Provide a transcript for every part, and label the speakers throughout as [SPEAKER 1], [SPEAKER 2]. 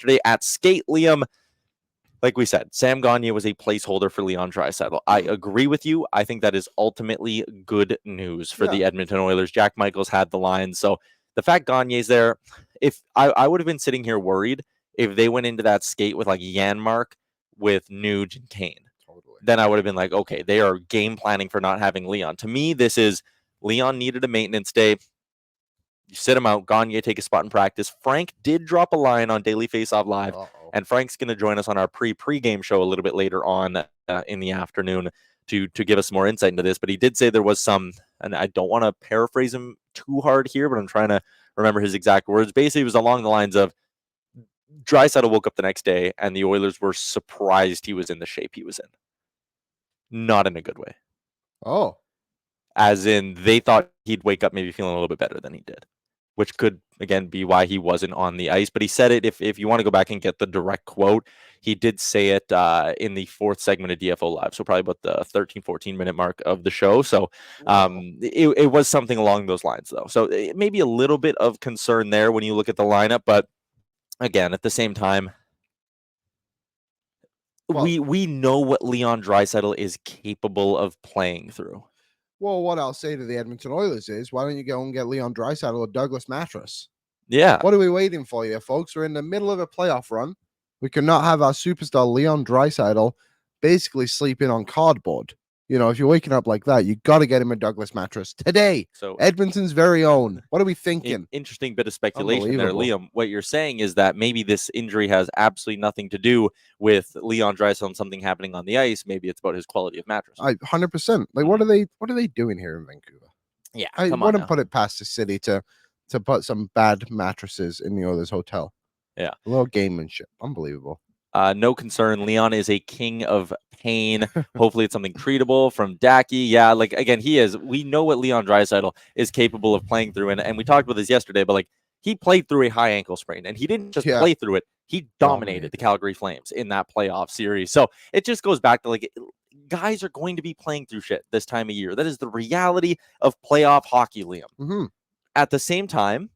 [SPEAKER 1] yesterday at skate, Liam. Like we said, Sam Gagner was a placeholder for Leon Draisaitl. I agree with you. I think that is ultimately good news for the Edmonton Oilers. Jack Michaels had the line. So the fact Gagner's there, if I would have been sitting here worried if they went into that skate with like Janmark, with Nuge and Kane. Totally. Then I would have been like, okay, they are game planning for not having Leon. To me, this is Leon needed a maintenance day. You sit him out. Gagner take a spot in practice. Frank did drop a line on Daily Faceoff Live, and Frank's going to join us on our pre-game show a little bit later on in the afternoon to give us more insight into this. But he did say there was some, and I don't want to paraphrase him too hard here, but I'm trying to remember his exact words. Basically, it was along the lines of Draisaitl woke up the next day, and the Oilers were surprised he was in the shape he was in. Not in a good way.
[SPEAKER 2] Oh.
[SPEAKER 1] As in, they thought he'd wake up maybe feeling a little bit better than he did, which could, again, be why he wasn't on the ice. But he said it, if you want to go back and get the direct quote, he did say it in the fourth segment of DFO Live, so probably about the 13, 14-minute mark of the show. So it was something along those lines, though. So maybe a little bit of concern there when you look at the lineup. But, again, at the same time, we know what Leon Draisaitl is capable of playing through.
[SPEAKER 2] Well, what I'll say to the Edmonton Oilers is, why don't you go and get Leon Draisaitl a Douglas mattress?
[SPEAKER 1] Yeah.
[SPEAKER 2] What are we waiting for here, folks? We're in the middle of a playoff run. We cannot have our superstar Leon Draisaitl basically sleeping on cardboard. You know, if you're waking up like that, you got to get him a Douglas mattress today. So Edmonton's very own. What are we thinking?
[SPEAKER 1] Interesting bit of speculation there, Liam. What you're saying is that maybe this injury has absolutely nothing to do with Leon Draisaitl and something happening on the ice. Maybe it's about his quality of mattress.
[SPEAKER 2] 100%. Like, what are they doing here in Vancouver?
[SPEAKER 1] Yeah,
[SPEAKER 2] I wouldn't put it past the city to put some bad mattresses in the Oilers hotel.
[SPEAKER 1] Yeah,
[SPEAKER 2] a little gamemanship. Unbelievable.
[SPEAKER 1] No concern. Leon is a king of pain. Hopefully it's something treatable from Dacky. Yeah, like, again, he is. We know what Leon Draisaitl is capable of playing through. And we talked about this yesterday, but, like, he played through a high ankle sprain. And he didn't just play through it. He dominated the Calgary Flames in that playoff series. So it just goes back to, like, guys are going to be playing through shit this time of year. That is the reality of playoff hockey, Liam.
[SPEAKER 2] Mm-hmm.
[SPEAKER 1] At the same time,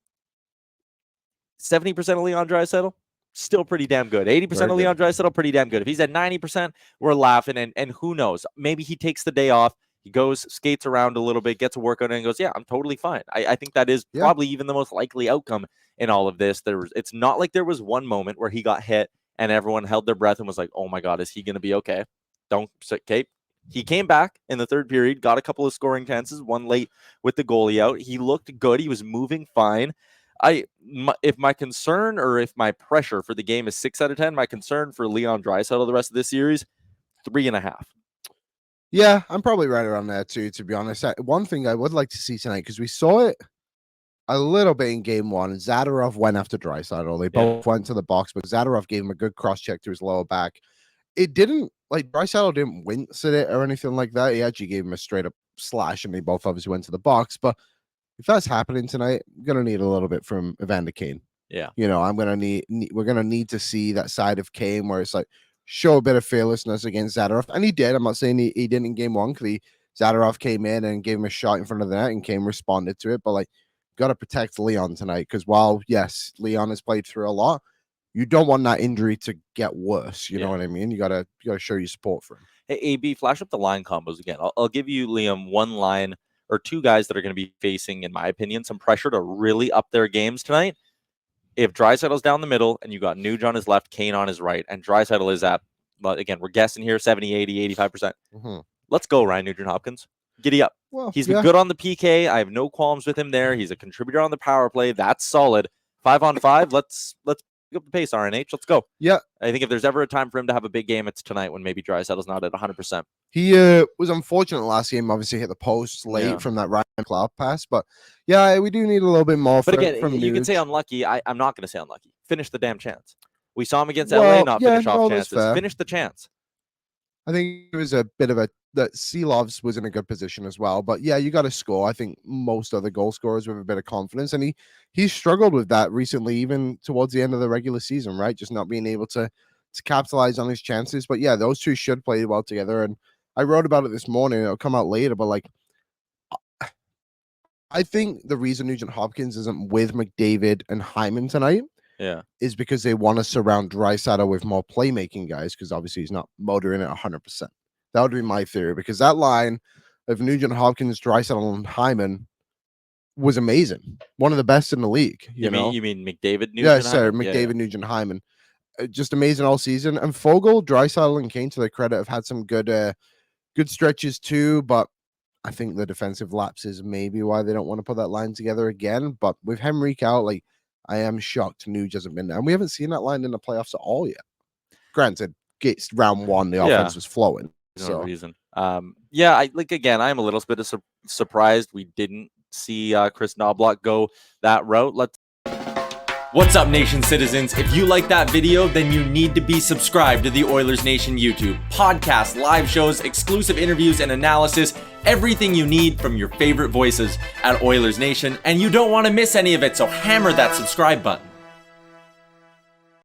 [SPEAKER 1] 70% of Leon Draisaitl, still pretty damn good. 80% of Leon Draisaitl, pretty damn good. If he's at 90%, we're laughing. And who knows? Maybe he takes the day off. He goes, skates around a little bit, gets a workout, and goes, yeah, I'm totally fine. I think that is probably even the most likely outcome in all of this. It's not like there was one moment where he got hit and everyone held their breath and was like, oh, my God, is he going to be okay? Okay. He came back in the third period, got a couple of scoring chances, one late with the goalie out. He looked good. He was moving fine. If my concern or if my pressure for the game is 6 out of 10, my concern for Leon Draisaitl the rest of this series, 3.5.
[SPEAKER 2] Yeah, I'm probably right around there too, to be honest. One thing I would like to see tonight, because we saw it a little bit in game one, Zadorov went after Draisaitl. They both went to the box, but Zadorov gave him a good cross check to his lower back. It didn't, like, Draisaitl didn't wince at it or anything like that. He actually gave him a straight up slash, and they both obviously went to the box. But if that's happening tonight, I'm gonna need a little bit from Evander Kane.
[SPEAKER 1] Yeah,
[SPEAKER 2] you know, we're gonna need to see that side of Kane where it's like show a bit of fearlessness against Zadorov, and he did. I'm not saying he didn't in game one, because Zadorov came in and gave him a shot in front of the net, and Kane responded to it. But, like, got to protect Leon tonight, because while yes, Leon has played through a lot, you don't want that injury to get worse. You know what I mean? You gotta show your support for him.
[SPEAKER 1] Hey, AB, flash up the line combos again. I'll give you, Liam, one line or two guys that are going to be facing, in my opinion, some pressure to really up their games tonight. If Draisaitl's down the middle and you got Nuge on his left, Kane on his right, and Draisaitl is at, well, again, we're guessing here, 70, 80, 85%.
[SPEAKER 2] Mm-hmm.
[SPEAKER 1] Let's go, Ryan Nugent-Hopkins. Giddy up.
[SPEAKER 2] Well,
[SPEAKER 1] he's been good on the PK. I have no qualms with him there. He's a contributor on the power play. That's solid. 5-on-5. Let's pick up the pace, RNH. Let's go.
[SPEAKER 2] Yeah.
[SPEAKER 1] I think if there's ever a time for him to have a big game, it's tonight when maybe Draisaitl's not at 100%.
[SPEAKER 2] He was unfortunate last game. Obviously, hit the post late from that Ryan Clark pass. But, yeah, we do need a little bit more
[SPEAKER 1] but again,
[SPEAKER 2] from
[SPEAKER 1] you
[SPEAKER 2] Nuge.
[SPEAKER 1] can say unlucky. I'm not going to say unlucky. Finish the damn chance. We saw him against LA not finish off chances. Finish the chance.
[SPEAKER 2] I think it was a bit of that Seelovs was in a good position as well. But, yeah, you got to score. I think most other goal scorers with a bit of confidence. And he struggled with that recently, even towards the end of the regular season, right? Just not being able to capitalize on his chances. But, yeah, those two should play well together. And I wrote about it this morning. It'll come out later. But, like, I think the reason Nugent Hopkins isn't with McDavid and Hyman tonight is because they want to surround Draisaitl with more playmaking guys, because obviously he's not motoring it 100%. That would be my theory, because that line of Nugent Hopkins, Draisaitl, and Hyman was amazing. One of the best in the league. You
[SPEAKER 1] mean McDavid, Nugent?
[SPEAKER 2] Yeah, sorry, McDavid, Nugent, Hyman. Just amazing all season. And Fogle, Draisaitl, and Kane, to their credit, have had some good stretches too, but I think the defensive lapses may be why they don't want to put that line together again. But with Henrique out, like, I am shocked Nuge hasn't been there. And we haven't seen that line in the playoffs at all yet. Granted, it's round one, the offense was flowing.
[SPEAKER 1] No reason. I'm a little bit surprised we didn't see Chris Knobloch go that route. What's up, Nation citizens? If you like that video, then you need to be subscribed to the Oilers Nation YouTube. Podcasts, live shows, exclusive interviews, and analysis. Everything you need from your favorite voices at Oilers Nation. And you don't want to miss any of it, so hammer that subscribe button.